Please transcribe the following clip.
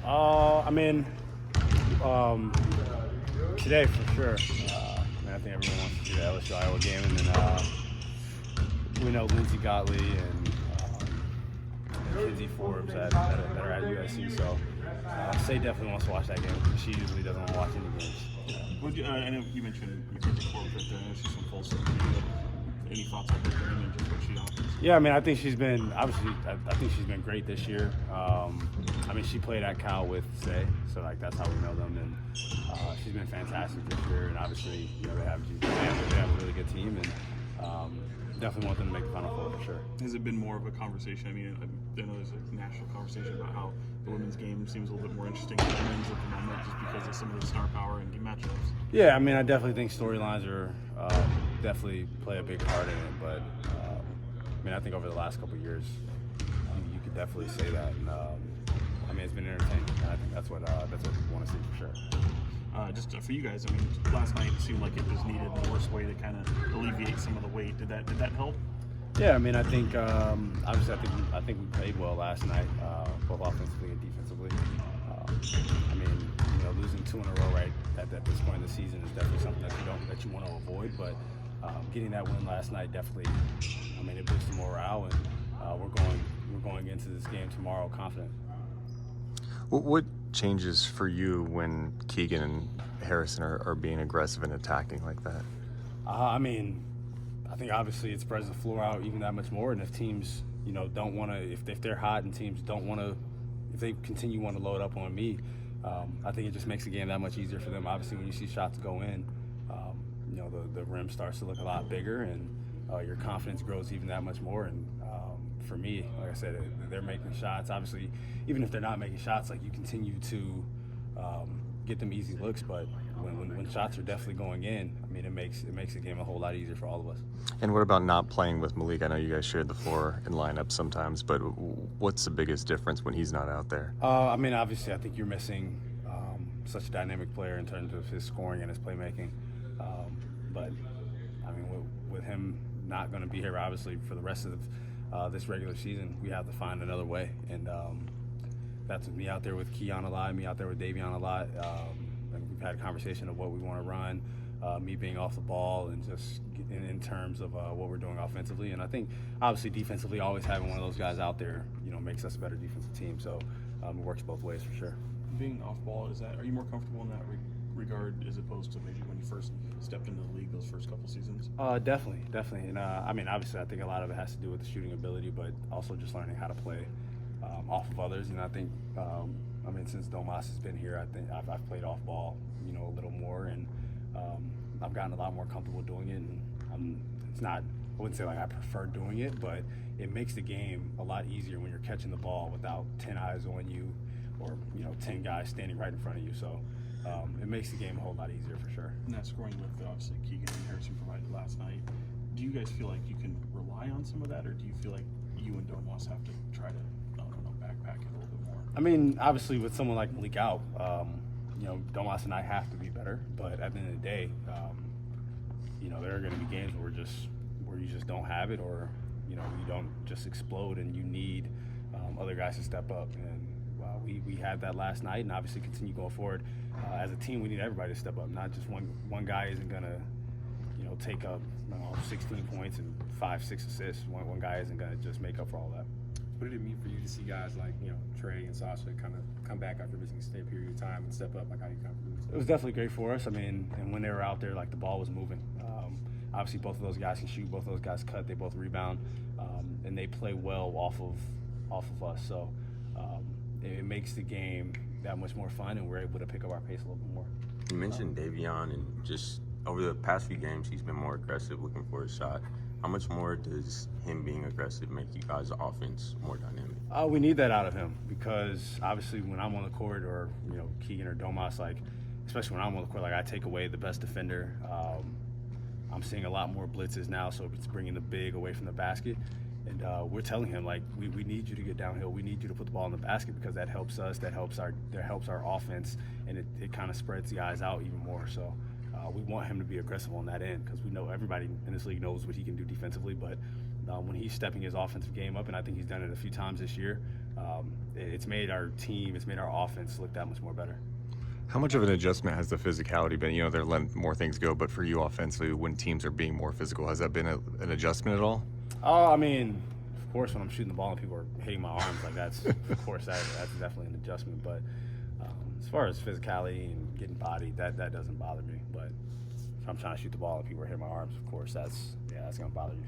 I mean, today for sure. I think everyone wants to see the LSU Iowa game, and then we know Lindsey Gottlieb and Kinsey Forbes that are at USC. So Say definitely wants to watch that game. She usually doesn't want to watch any games. I know you mentioned Kinsey Forbes, but she's from Folsom. Any thoughts on her game and just what she offers? Yeah, I mean, I think she's been great this year. I mean, she played at Cal with Say, so like that's how we know them, and she's been fantastic this year. And obviously, you know, they have a really good team, and definitely want them to make the Final Four for sure. Has it been more of a conversation? I mean, I know there's a national conversation about how the women's game seems a little bit more interesting than the men's at the moment, just because of some of the star power and matchups. Yeah, I mean, I definitely think storylines are definitely play a big part in it, but I mean, I think over the last couple of years, you could definitely say that. And, I mean, it's been entertaining, and I think that's what people want to see for sure. Just for you guys, I mean, last night it seemed like it was needed the worst way to kind of alleviate some of the weight. Did that help? Yeah, I mean, I think obviously I think we played well last night, both offensively and defensively. I mean, you know, losing 2 in a row right at this point in the season is definitely something that you want to avoid. But getting that win last night definitely, I mean, it boosted morale, and we're going into this game tomorrow confident. What changes for you when Keegan and Harrison are being aggressive and attacking like that? I mean, I think obviously it spreads the floor out even that much more. And if teams, you know, don't want to, if they're hot and teams don't want to, if they continue want to load up on me, I think it just makes the game that much easier for them. Obviously, when you see shots go in, you know, the rim starts to look a lot bigger, and your confidence grows even that much more. And for me, like I said, they're making shots. Obviously, even if they're not making shots, like you continue to get them easy looks. But when shots are definitely going in, I mean, it makes the game a whole lot easier for all of us. And what about not playing with Malik? I know you guys shared the floor in lineup sometimes, but what's the biggest difference when he's not out there? I mean, obviously, I think you're missing such a dynamic player in terms of his scoring and his playmaking. But I mean, with him not going to be here, obviously, for the rest of this regular season, we have to find another way. And that's me out there with Keon a lot, me out there with Davion a lot. And we've had a conversation of what we want to run, me being off the ball, and just in terms of what we're doing offensively. And I think, obviously, defensively, always having one of those guys out there, you know, makes us a better defensive team. So it works both ways for sure. Being off ball, are you more comfortable in that regard as opposed to maybe when you first stepped into the league those first couple seasons? Definitely. And I mean, obviously, I think a lot of it has to do with the shooting ability, but also just learning how to play off of others. And I think, I mean, since Domas has been here, I think I've played off ball, you know, a little more, and I've gotten a lot more comfortable doing it. And I wouldn't say like I prefer doing it, but it makes the game a lot easier when you're catching the ball without 10 eyes on you, or, you know, 10 guys standing right in front of you. So it makes the game a whole lot easier for sure. And that scoring lift, obviously, Keegan and Harrison provided last night. Do you guys feel like you can rely on some of that, or do you feel like you and Domas have to try to, I don't know, backpack it a little bit more? I mean, obviously, with someone like Malik out, you know, Domas and I have to be better. But at the end of the day, you know, there are going to be games where you just don't have it, or, you know, you don't just explode, and you need other guys to step up. And we had that last night, and obviously continue going forward. As a team, we need everybody to step up. Not just one guy isn't gonna, you know, take up 16 points and 5-6 assists. One guy isn't gonna just make up for all that. What did it mean for you to see guys like, you know, Trey and Sasha kind of come back after missing a stay period of time and step up? Like, how you kind of It was definitely great for us. I mean, and when they were out there, like, the ball was moving. Obviously, both of those guys can shoot. Both of those guys cut. They both rebound, and they play well off of us. So it makes the game that much more fun, and we're able to pick up our pace a little bit more. You mentioned Davion, and just over the past few games, he's been more aggressive, looking for a shot. How much more does him being aggressive make you guys' offense more dynamic? We need that out of him, because obviously when I'm on the court, or, you know, Keegan or Domas, like, especially when I'm on the court, like, I take away the best defender. I'm seeing a lot more blitzes now, so it's bringing the big away from the basket. And we're telling him, like, we need you to get downhill. We need you to put the ball in the basket, because that helps us. That helps our offense, and it kind of spreads the eyes out even more. So we want him to be aggressive on that end, because we know everybody in this league knows what he can do defensively. But when he's stepping his offensive game up, and I think he's done it a few times this year, It's made our team, it's made our offense look that much more better. How much of an adjustment has the physicality been? You know, they're letting more things go, but for you offensively, when teams are being more physical, has that been an adjustment at all? Oh, I mean, of course, when I'm shooting the ball and people are hitting my arms, like that's, of course, that's definitely an adjustment. But as far as physicality and getting bodied, that doesn't bother me. But if I'm trying to shoot the ball and people are hitting my arms, of course, that's gonna bother you.